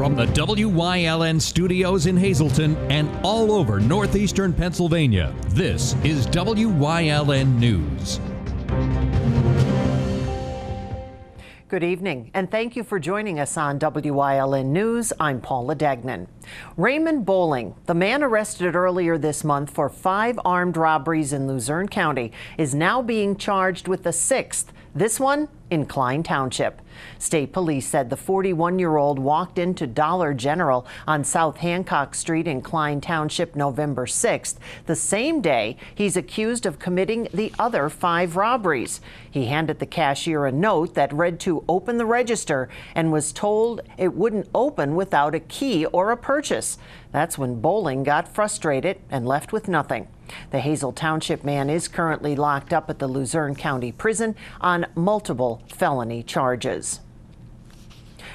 From the WYLN studios in Hazleton and all over northeastern Pennsylvania, this is WYLN News. Good evening, and thank you for joining us on WYLN News. I'm Paula Degnan. Raymond Bowling, the man arrested earlier this month for 5 armed robberies in Luzerne County, is now being charged with the 6th, this one in Klein Township. State police said the 41-year-old walked into Dollar General on South Hancock Street in Klein Township November 6th, the same day he's accused of committing the other 5 robberies. He handed the cashier a note that read to open the register and was told it wouldn't open without a key or a purchase. That's when Bowling got frustrated and left with nothing. The Hazel Township man is currently locked up at the Luzerne County Prison on multiple felony charges.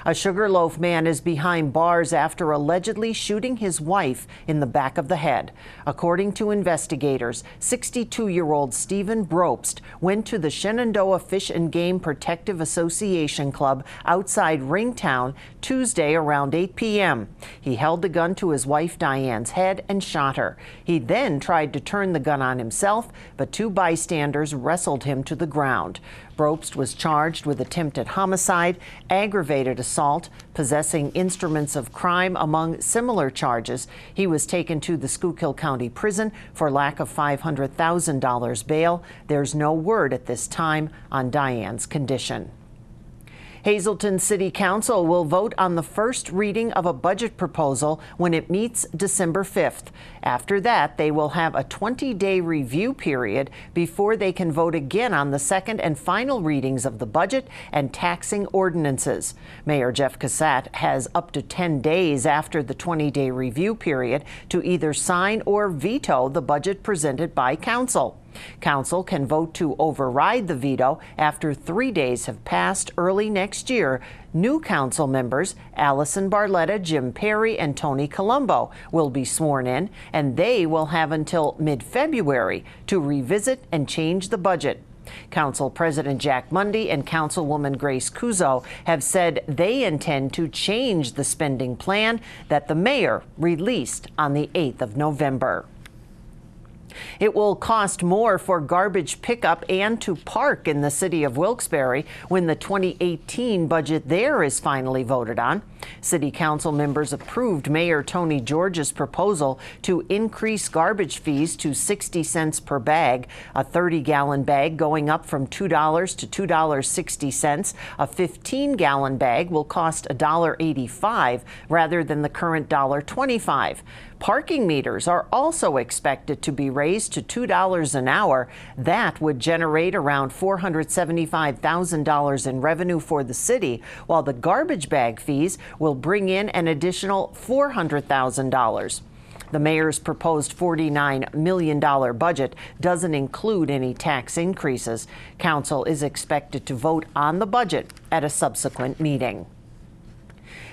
A Sugarloaf man is behind bars after allegedly shooting his wife in the back of the head. According to investigators, 62-year-old Stephen Brobst went to the Shenandoah Fish and Game Protective Association Club outside Ringtown Tuesday around 8 p.m. He held the gun to his wife Diane's head and shot her. He then tried to turn the gun on himself, but 2 bystanders wrestled him to the ground. Brobst was charged with attempted homicide, aggravated assault, possessing instruments of crime, among similar charges. He was taken to the Schuylkill County Prison for lack of $500,000 bail. There's no word at this time on Diane's condition. Hazleton City Council will vote on the first reading of a budget proposal when it meets December 5th. After that, they will have a 20-day review period before they can vote again on the second and final readings of the budget and taxing ordinances. Mayor Jeff Cassat has up to 10 days after the 20-day review period to either sign or veto the budget presented by Council. Council can vote to override the veto after 3 days have passed early next year. New council members, Allison Barletta, Jim Perry, and Tony Colombo, will be sworn in, and they will have until mid-February to revisit and change the budget. Council President Jack Mundy and Councilwoman Grace Kuzo have said they intend to change the spending plan that the mayor released on the 8th of November. It will cost more for garbage pickup and to park in the city of Wilkes-Barre when the 2018 budget there is finally voted on. City Council members approved Mayor Tony George's proposal to increase garbage fees to 60 cents per bag, a 30-gallon bag going up from $2 to $2.60. A 15-gallon bag will cost $1.85 rather than the current $1.25. Parking meters are also expected to be raised to $2 an hour. That would generate around $475,000 in revenue for the city, while the garbage bag fees will bring in an additional $400,000. The mayor's proposed $49 million budget doesn't include any tax increases. Council is expected to vote on the budget at a subsequent meeting.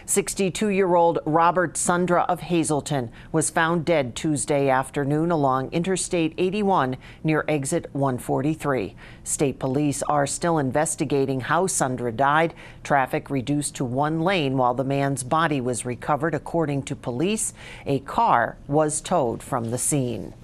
62-year-old Robert Sundra of Hazleton was found dead Tuesday afternoon along Interstate 81 near exit 143. State police are still investigating how Sundra died. Traffic reduced to 1 lane while the man's body was recovered. According to police, a car was towed from the scene.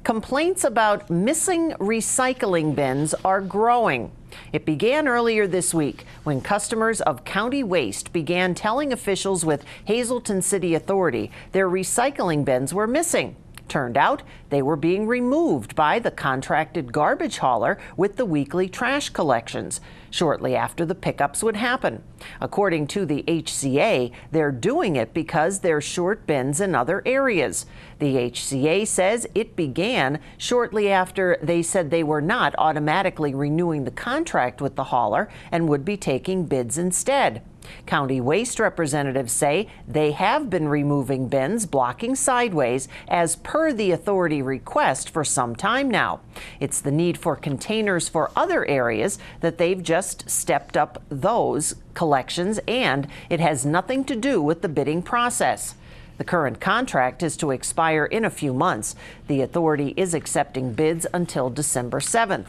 Complaints about missing recycling bins are growing. It began earlier this week when customers of County Waste began telling officials with Hazleton City Authority their recycling bins were missing. Turned out they were being removed by the contracted garbage hauler with the weekly trash collections shortly after the pickups would happen. According to the HCA, they're doing it because they're short bins in other areas. The HCA says it began shortly after they said they were not automatically renewing the contract with the hauler and would be taking bids instead. County Waste representatives say they have been removing bins blocking sideways as per the authority request for some time now. It's the need for containers for other areas that they've just stepped up those collections, and it has nothing to do with the bidding process. The current contract is to expire in a few months. The authority is accepting bids until December 7th.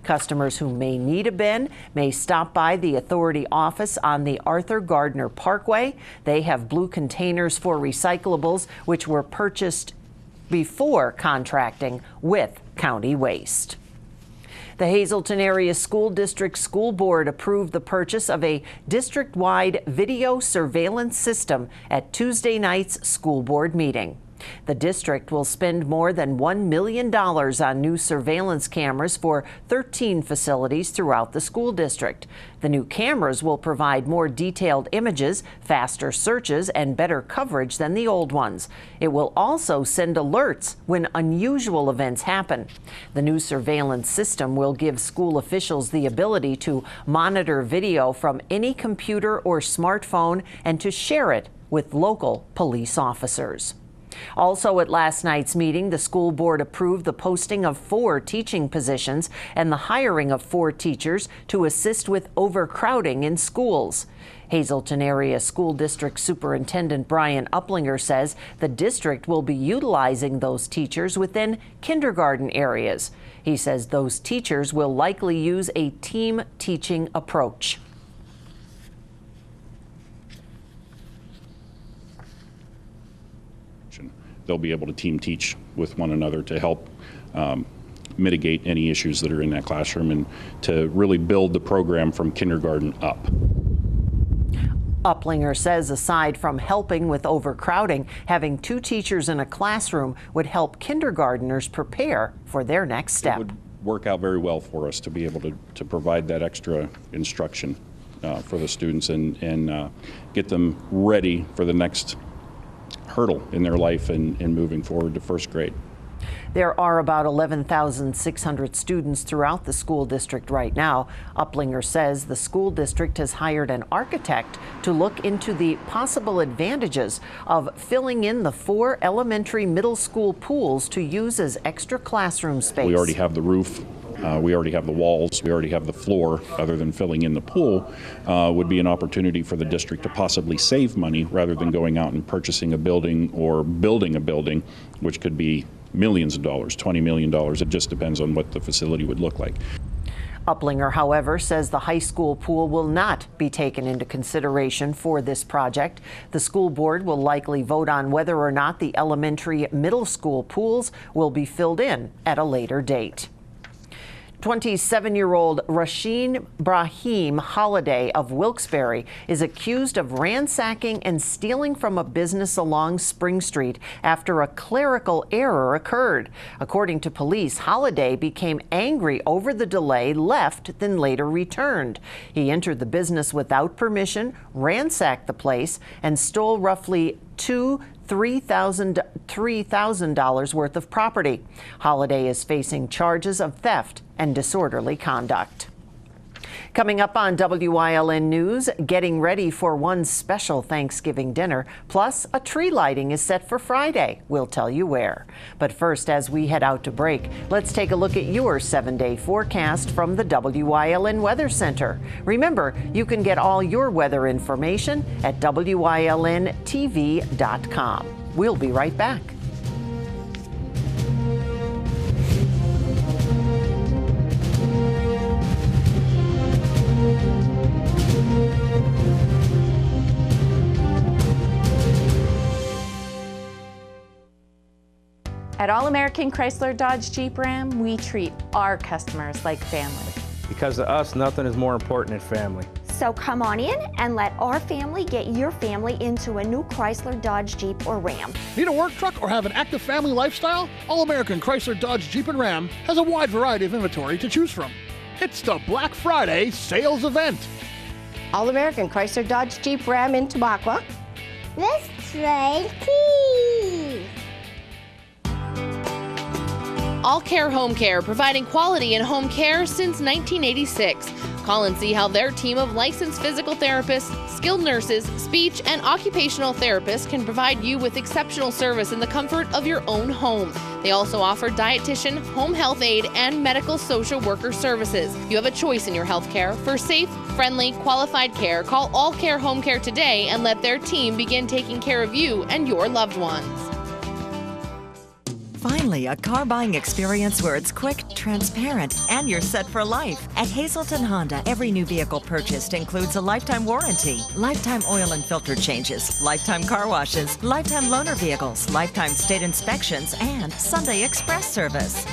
Customers who may need a bin may stop by the authority office on the Arthur Gardner Parkway. They have blue containers for recyclables, which were purchased before contracting with County Waste. The Hazleton Area School District School Board approved the purchase of a district-wide video surveillance system at Tuesday night's school board meeting. The district will spend more than $1 million on new surveillance cameras for 13 facilities throughout the school district. The new cameras will provide more detailed images, faster searches, and better coverage than the old ones. It will also send alerts when unusual events happen. The new surveillance system will give school officials the ability to monitor video from any computer or smartphone and to share it with local police officers. Also at last night's meeting, the school board approved the posting of 4 teaching positions and the hiring of 4 teachers to assist with overcrowding in schools. Hazleton Area School District Superintendent Brian Uplinger says the district will be utilizing those teachers within kindergarten areas. He says those teachers will likely use a team teaching approach. They'll be able to team teach with one another to help mitigate any issues that are in that classroom and to really build the program from kindergarten up. Uplinger says aside from helping with overcrowding, having 2 teachers in a classroom would help kindergartners prepare for their next step. It would work out very well for us to be able to provide that extra instruction for the students and get them ready for the next hurdle in their life and moving forward to first grade. There are about 11,600 students throughout the school district right now. Uplinger says the school district has hired an architect to look into the possible advantages of filling in the 4 elementary middle school pools to use as extra classroom space. We already have the roof. We already have the walls, we already have the floor. Other than filling in the pool would be an opportunity for the district to possibly save money rather than going out and purchasing a building or building a building, which could be millions of dollars, $20 million. It just depends on what the facility would look like. Uplinger, however, says the high school pool will not be taken into consideration for this project. The school board will likely vote on whether or not the elementary middle school pools will be filled in at a later date. 27-year-old Rasheen Brahim Holiday of Wilkes-Barre is accused of ransacking and stealing from a business along Spring Street after a clerical error occurred. According to police, Holiday became angry over the delay, left, then later returned. He entered the business without permission, ransacked the place, and stole roughly $3,000 worth of property. Holiday is facing charges of theft and disorderly conduct. Coming up on WYLN News, getting ready for one special Thanksgiving dinner, plus a tree lighting is set for Friday. We'll tell you where. But first, as we head out to break, let's take a look at your 7-day forecast from the WYLN Weather Center. Remember, you can get all your weather information at WYLNTV.com. We'll be right back. At All American Chrysler Dodge Jeep Ram, we treat our customers like family. Because to us, nothing is more important than family. So come on in and let our family get your family into a new Chrysler, Dodge, Jeep, or Ram. Need a work truck or have an active family lifestyle? All American Chrysler Dodge Jeep and Ram has a wide variety of inventory to choose from. It's the Black Friday sales event. All American Chrysler Dodge Jeep Ram in Tamaqua. Let's trade keys. All Care Home Care, providing quality in home care since 1986. Call and see how their team of licensed physical therapists, skilled nurses, speech, and occupational therapists can provide you with exceptional service in the comfort of your own home. They also offer dietitian, home health aide, and medical social worker services. You have a choice in your health care. For safe, friendly, qualified care, call All Care Home Care today and let their team begin taking care of you and your loved ones. Finally, a car buying experience where it's quick, transparent, and you're set for life. At Hazelton Honda, every new vehicle purchased includes a lifetime warranty, lifetime oil and filter changes, lifetime car washes, lifetime loaner vehicles, lifetime state inspections, and Sunday express service.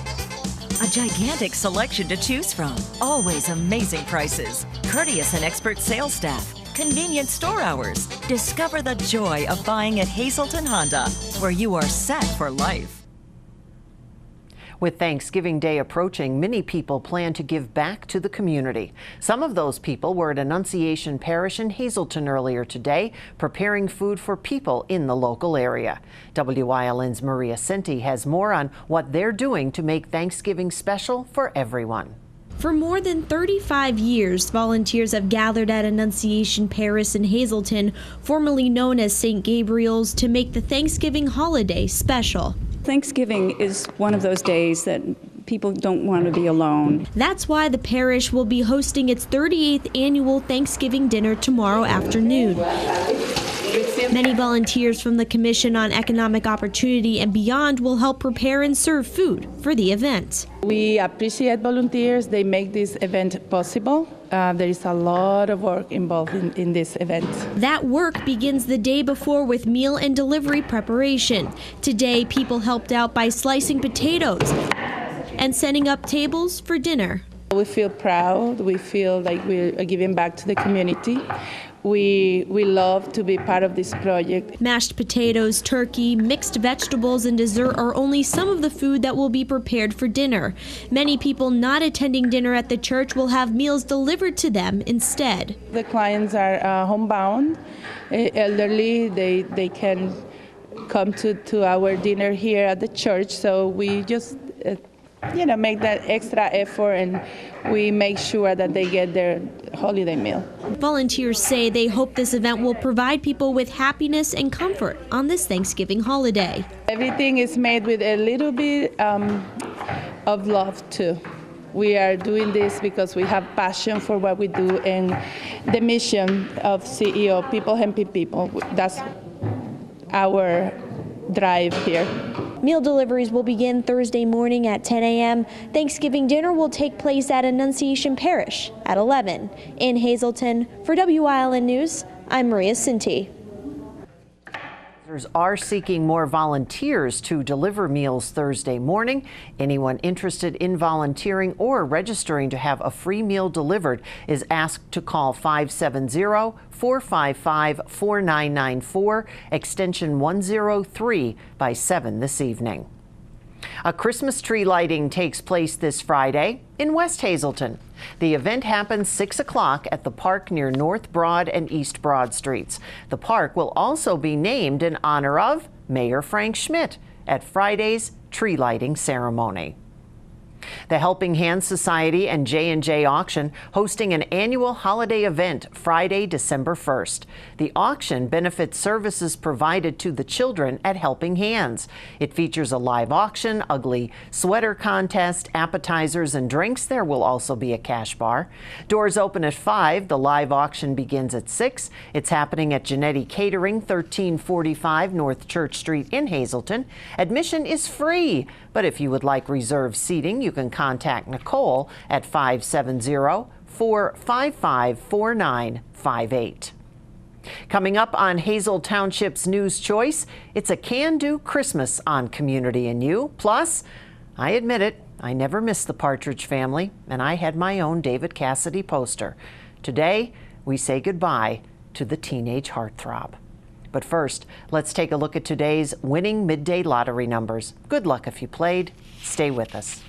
A gigantic selection to choose from. Always amazing prices. Courteous and expert sales staff. Convenient store hours. Discover the joy of buying at Hazelton Honda, where you are set for life. With Thanksgiving Day approaching, many people plan to give back to the community. Some of those people were at Annunciation Parish in Hazelton earlier today, preparing food for people in the local area. WYLN's Maria Cinti has more on what they're doing to make Thanksgiving special for everyone. For more than 35 years, volunteers have gathered at Annunciation Parish in Hazelton, formerly known as St. Gabriel's, to make the Thanksgiving holiday special. Thanksgiving is one of those days that people don't want to be alone. That's why the parish will be hosting its 38th annual Thanksgiving dinner tomorrow afternoon. Many volunteers from the Commission on Economic Opportunity and beyond will help prepare and serve food for the event. We appreciate volunteers. They make this event possible. There is a lot of work involved in this event. That work begins the day before with meal and delivery preparation. Today, people helped out by slicing potatoes and setting up tables for dinner. We feel proud. We feel like we're giving back to the community. We love to be part of this project. Mashed potatoes, turkey, mixed vegetables, and dessert are only some of the food that will be prepared for dinner. Many people not attending dinner at the church will have meals delivered to them instead. The clients are homebound, elderly. They can come to our dinner here at the church, so we just make that extra effort, and we make sure that they get their holiday meal. Volunteers say they hope this event will provide people with happiness and comfort on this Thanksgiving holiday. Everything is made with a little bit of love too. We are doing this because we have passion for what we do, and the mission of CEO, People Helping People, that's our drive here. Meal deliveries will begin Thursday morning at 10 a.m. Thanksgiving dinner will take place at Annunciation Parish at 11. In Hazelton, for WYLN News, I'm Maria Cinti. Are seeking more volunteers to deliver meals Thursday morning. Anyone interested in volunteering or registering to have a free meal delivered is asked to call 570-455-4994, extension 103 by 7 this evening. A Christmas tree lighting takes place this Friday in West Hazelton. The event happens 6 o'clock at the park near North Broad and East Broad Streets. The park will also be named in honor of Mayor Frank Schmidt at Friday's tree lighting ceremony. The Helping Hands Society and J&J Auction hosting an annual holiday event Friday, December 1st. The auction benefits services provided to the children at Helping Hands. It features a live auction, ugly sweater contest, appetizers and drinks. There will also be a cash bar. Doors open at 5. The live auction begins at 6. It's happening at Genetti Catering, 1345 North Church Street in Hazelton. Admission is free, but if you would like reserved seating, you can contact Nicole at 570-455-4958. Coming up on Hazel Township's News Choice, it's a can-do Christmas on Community and You. Plus, I admit it, I never missed the Partridge Family, and I had my own David Cassidy poster. Today, we say goodbye to the teenage heartthrob. But first, let's take a look at today's winning midday lottery numbers. Good luck if you played. Stay with us.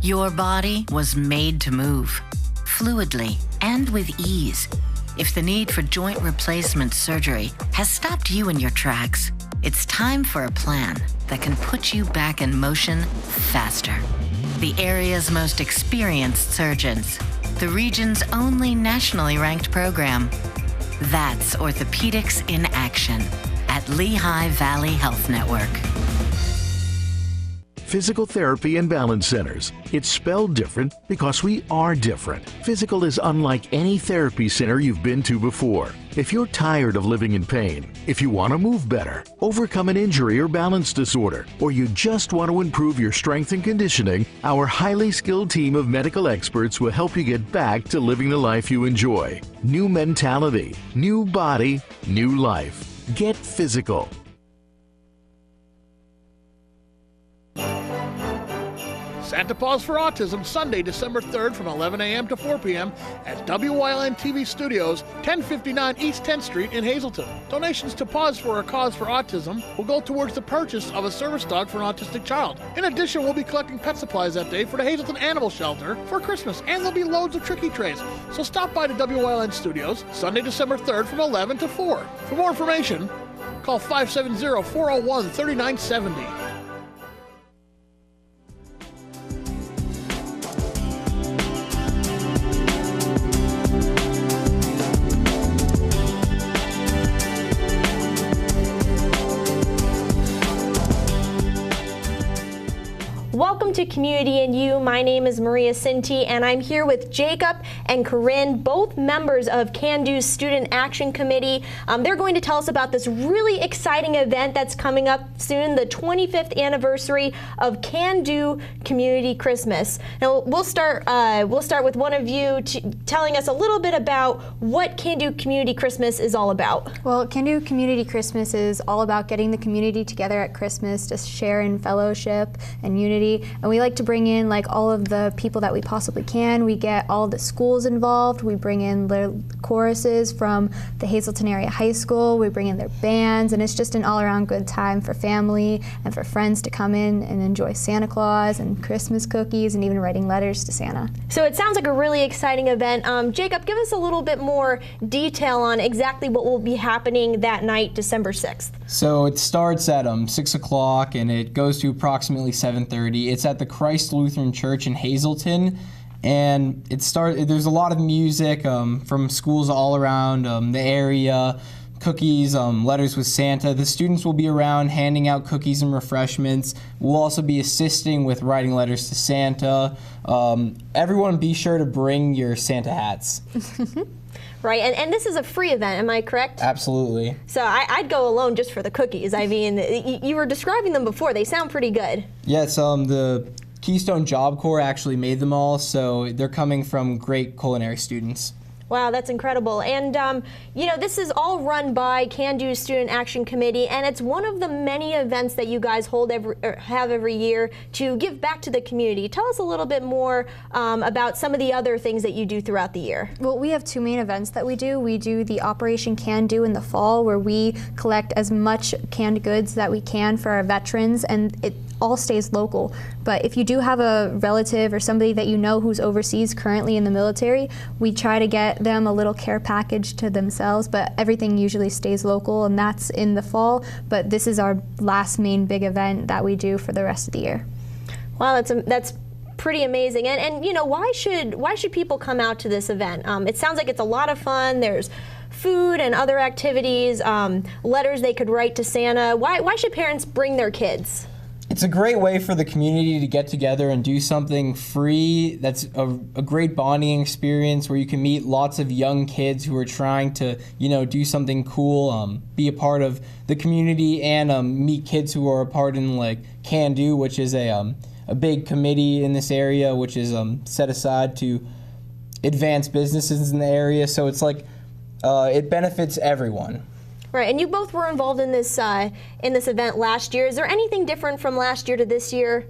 Your body was made to move, fluidly and with ease. If the need for joint replacement surgery has stopped you in your tracks, It's time for a plan that can put you back in motion faster. The area's most experienced surgeons, the region's only nationally ranked program. That's orthopedics in action at Lehigh Valley Health Network. Physical Therapy and Balance Centers. It's spelled different because we are different. Physical is unlike any therapy center you've been to before. If you're tired of living in pain, if you want to move better, overcome an injury or balance disorder, or you just want to improve your strength and conditioning, our highly skilled team of medical experts will help you get back to living the life you enjoy. New mentality, new body, new life. Get physical. Santa Paws for Autism, Sunday, December 3rd from 11 a.m. to 4 p.m. at Wyln TV Studios, 1059 East 10th Street in Hazleton. Donations to Paws for a Cause for Autism will go towards the purchase of a service dog for an autistic child. In addition, we'll be collecting pet supplies that day for the Hazleton Animal Shelter for Christmas, and there'll be loads of tricky trays. So stop by the Wyln Studios, Sunday, December 3rd from 11 to 4. For more information, call 570-401-3970. Welcome to Community and You. My name is Maria Cinti, and I'm here with Jacob and Corinne, both members of Can Do's Student Action Committee. They're going to tell us about this really exciting event that's coming up soon, the 25th anniversary of Can Do Community Christmas. Now, we'll start with one of you telling us a little bit about what Can Do Community Christmas is all about. Well, Can Do Community Christmas is all about getting the community together at Christmas to share in fellowship and unity. And we like to bring in like all of the people that we possibly can. We get all the schools involved. We bring in the choruses from the Hazleton Area High School. We bring in their bands, and it's just an all-around good time for family and for friends to come in and enjoy Santa Claus and Christmas cookies and even writing letters to Santa. So it sounds like a really exciting event. Jacob, give us a little bit more detail on exactly what will be happening that night, December 6th. So it starts at 6 o'clock and it goes to approximately 7:30. It's at the Christ Lutheran Church in Hazleton, and there's a lot of music from schools all around the area, cookies, letters with Santa. The students will be around handing out cookies and refreshments. We'll also be assisting with writing letters to Santa. Everyone be sure to bring your Santa hats. Right, and this is a free event, am I correct? Absolutely. So I'd go alone just for the cookies. I mean, you were describing them before. They sound pretty good. Yes, the Keystone Job Corps actually made them all, so they're coming from great culinary students. Wow, that's incredible. And, you know, this is all run by Can Do Student Action Committee, and it's one of the many events that you guys have every year to give back to the community. Tell us a little bit more about some of the other things that you do throughout the year. Well, we have two main events that we do. We do the Operation Can Do in the fall, where we collect as much canned goods that we can for our veterans, and it all stays local. But if you do have a relative or somebody that you know who's overseas currently in the military, we try to get them a little care package to themselves, but everything usually stays local, and that's in the fall. But this is our last main big event that we do for the rest of the year. Wow, that's pretty amazing. And you know, why should people come out to this event? It sounds like it's a lot of fun. There's food and other activities, letters they could write to Santa. Why should parents bring their kids? It's a great way for the community to get together and do something free. That's a great bonding experience where you can meet lots of young kids who are trying to, you know, do something cool, be a part of the community, and meet kids who are a part in like Can Do, which is a big committee in this area, which is set aside to advance businesses in the area. So it's like it benefits everyone. Right, and you both were involved in this event last year. Is there anything different from last year to this year?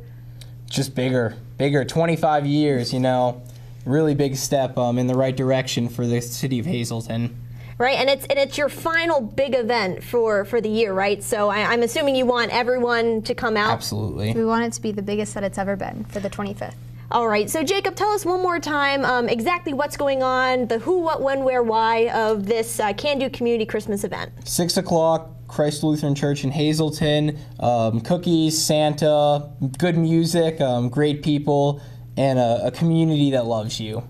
Just bigger. 25 years, you know, really big step in the right direction for the city of Hazleton. Right, and it's your final big event for the year, right? So I'm assuming you want everyone to come out. Absolutely. We want it to be the biggest that it's ever been for the 25th. All right, so Jacob, tell us one more time exactly what's going on, the who, what, when, where, why of this Can Do Community Christmas event. 6 o'clock, Christ Lutheran Church in Hazleton. Cookies, Santa, good music, great people, and a community that loves you.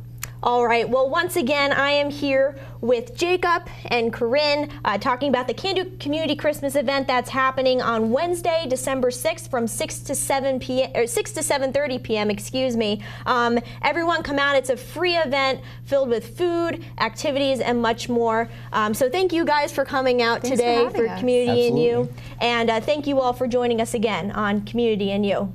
All right, well, once again, I am here with Jacob and Corinne talking about the Can Do Community Christmas event that's happening on Wednesday, December 6th from 6 to 7 p.m. or 6 to 7:30 p.m. Excuse me. Everyone come out. It's a free event filled with food, activities, and much more. So thank you guys for coming out today for Community and You, and thank you all for joining us again on Community and You.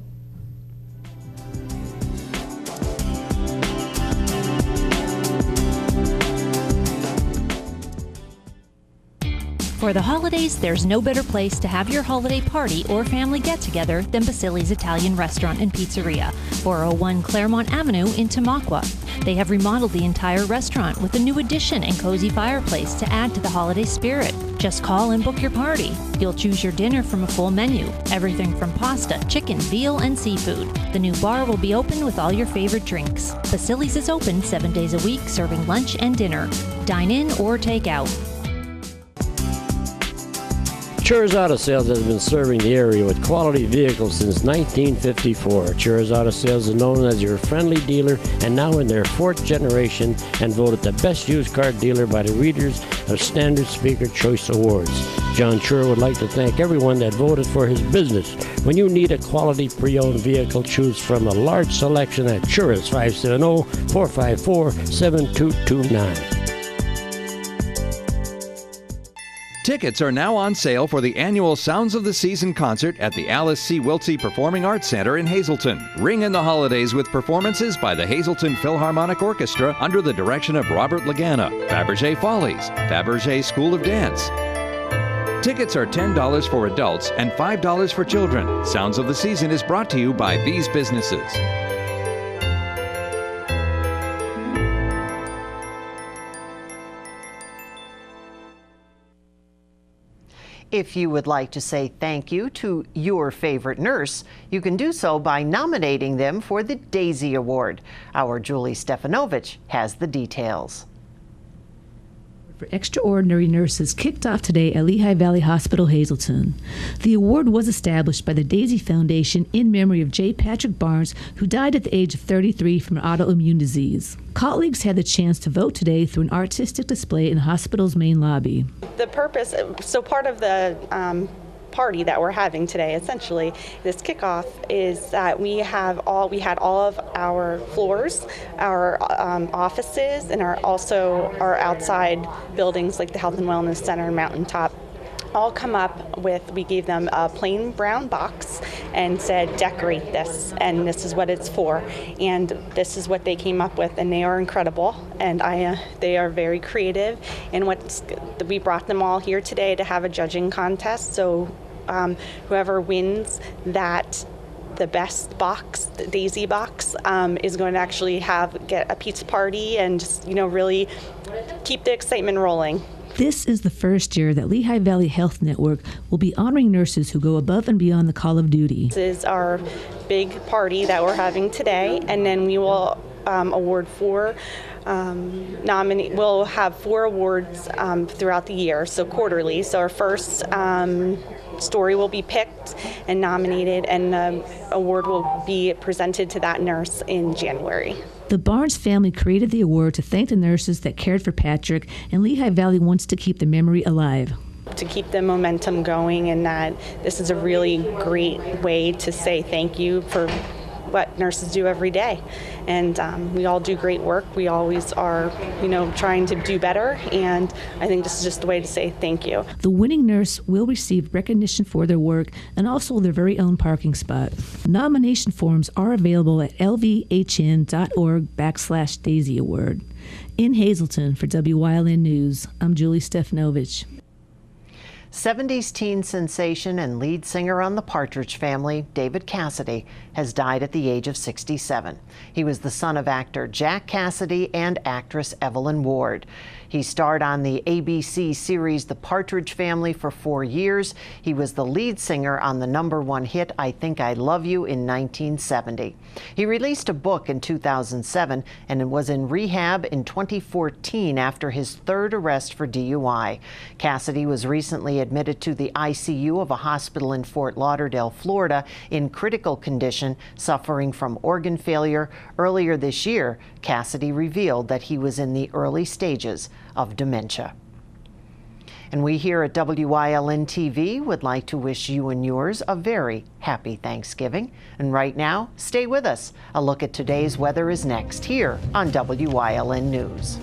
For the holidays, there's no better place to have your holiday party or family get-together than Basili's Italian Restaurant and Pizzeria, 401 Claremont Avenue in Tamaqua. They have remodeled the entire restaurant with a new addition and cozy fireplace to add to the holiday spirit. Just call and book your party. You'll choose your dinner from a full menu, everything from pasta, chicken, veal, and seafood. The new bar will be open with all your favorite drinks. Basili's is open 7 days a week, serving lunch and dinner. Dine in or take out. Churz Auto Sales has been serving the area with quality vehicles since 1954. Churz Auto Sales is known as your friendly dealer and now in their 4th generation and voted the best used car dealer by the readers of Standard Speaker Choice Awards. John Chur would like to thank everyone that voted for his business. When you need a quality pre-owned vehicle, choose from a large selection at Churz 570-454-7229. Tickets are now on sale for the annual Sounds of the Season concert at the Alice C. Wiltsey Performing Arts Center in Hazleton. Ring in the holidays with performances by the Hazleton Philharmonic Orchestra under the direction of Robert Lagana, Fabergé Follies, Fabergé School of Dance. Tickets are $10 for adults and $5 for children. Sounds of the Season is brought to you by these businesses. If you would like to say thank you to your favorite nurse, you can do so by nominating them for the Daisy Award. Our Julie Stefanovic has the details. For Extraordinary Nurses kicked off today at Lehigh Valley Hospital, Hazleton. The award was established by the Daisy Foundation in memory of J. Patrick Barnes, who died at the age of 33 from an autoimmune disease. Colleagues had the chance to vote today through an artistic display in the hospital's main lobby. The purpose, so part of the party that we're having today, essentially, this kickoff, is that we had all of our floors, our offices, and also our outside buildings like the Health and Wellness Center and Mountaintop all come up with, we gave them a plain brown box and said, decorate this, and this is what it's for. And this is what they came up with, and they are incredible, and they are very creative. And we brought them all here today to have a judging contest, so whoever wins that, the best box, the Daisy box, is going to actually get a pizza party and just, really keep the excitement rolling. This is the first year that Lehigh Valley Health Network will be honoring nurses who go above and beyond the call of duty. This is our big party that we're having today, and then we will award we'll have 4 awards throughout the year, so quarterly. So our first story will be picked and nominated, and the award will be presented to that nurse in January. The Barnes family created the award to thank the nurses that cared for Patrick, and Lehigh Valley wants to keep the memory alive. To keep the momentum going, and that this is a really great way to say thank you for what nurses do every day. And we all do great work. We always are, trying to do better, and I think this is just a way to say thank you. The winning nurse will receive recognition for their work and also their very own parking spot. Nomination forms are available at lvhn.org/Daisy Award. In Hazleton for WYLN News, I'm Julie Stefanovic. 70s teen sensation and lead singer on the Partridge Family, David Cassidy, has died at the age of 67. He was the son of actor Jack Cassidy and actress Evelyn Ward. He starred on the ABC series The Partridge Family for 4 years. He was the lead singer on the #1 hit I Think I Love You in 1970. He released a book in 2007 and was in rehab in 2014 after his 3rd arrest for DUI. Cassidy was recently admitted to the ICU of a hospital in Fort Lauderdale, Florida, in critical condition, suffering from organ failure. Earlier this year, Cassidy revealed that he was in the early stages of dementia. And we here at WYLN TV would like to wish you and yours a very happy Thanksgiving. And right now, stay with us. A look at today's weather is next here on WYLN News.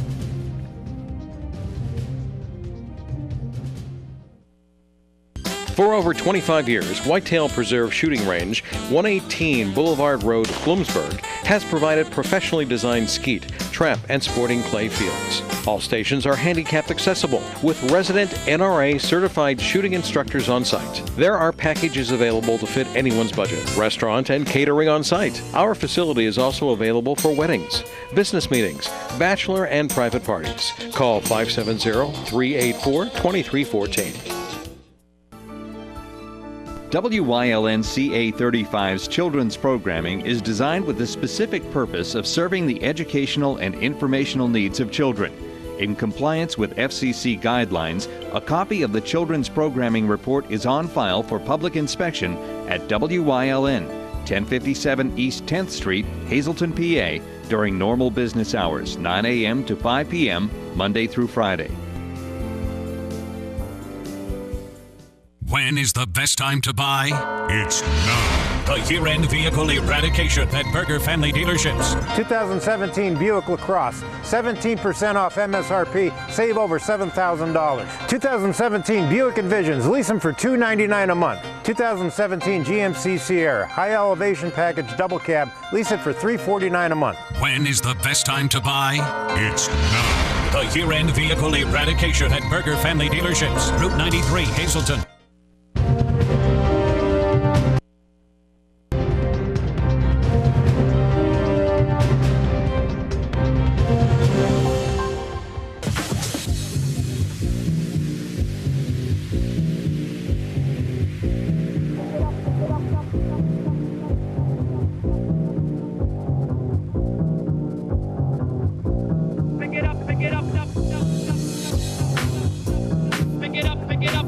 For over 25 years, Whitetail Preserve Shooting Range, 118 Boulevard Road, Bloomsburg, has provided professionally designed skeet, trap, and sporting clay fields. All stations are handicapped accessible with resident NRA certified shooting instructors on site. There are packages available to fit anyone's budget. Restaurant and catering on site. Our facility is also available for weddings, business meetings, bachelor and private parties. Call 570-384-2314. WYLN CA35's children's programming is designed with the specific purpose of serving the educational and informational needs of children. In compliance with FCC guidelines, a copy of the children's programming report is on file for public inspection at WYLN, 1057 East 10th Street, Hazleton, PA, during normal business hours, 9 a.m. to 5 p.m., Monday through Friday. When is the best time to buy? It's now. The year-end vehicle eradication at Berger Family Dealerships. 2017 Buick LaCrosse, 17% off MSRP, save over $7,000. 2017 Buick Envisions, lease them for $299 a month. 2017 GMC Sierra, high elevation package double cab, lease it for $349 a month. When is the best time to buy? It's now. The year-end vehicle eradication at Berger Family Dealerships, Route 93, Hazleton. Pick it up,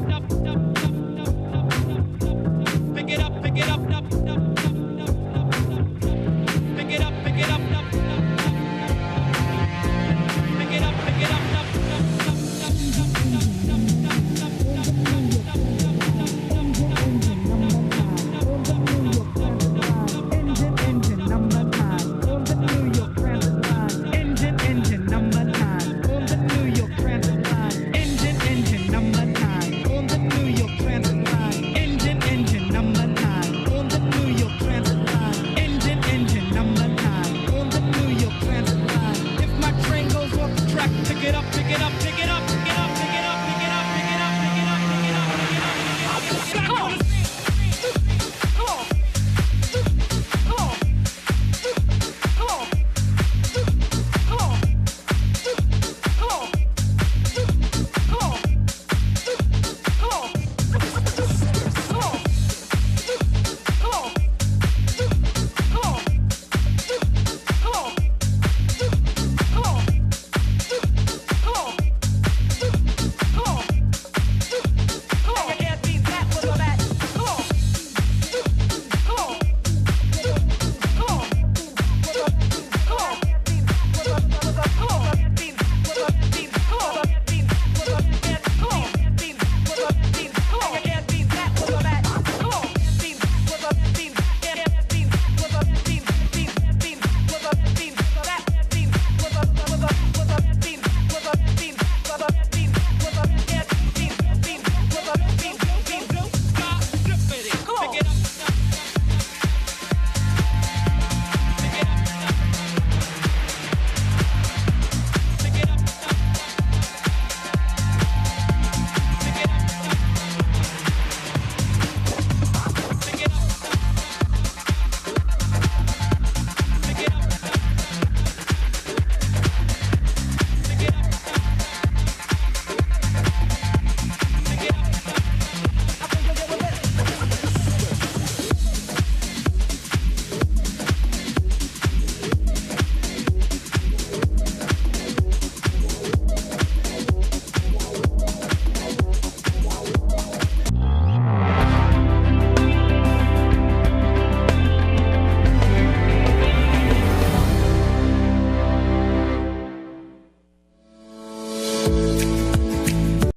Wyln.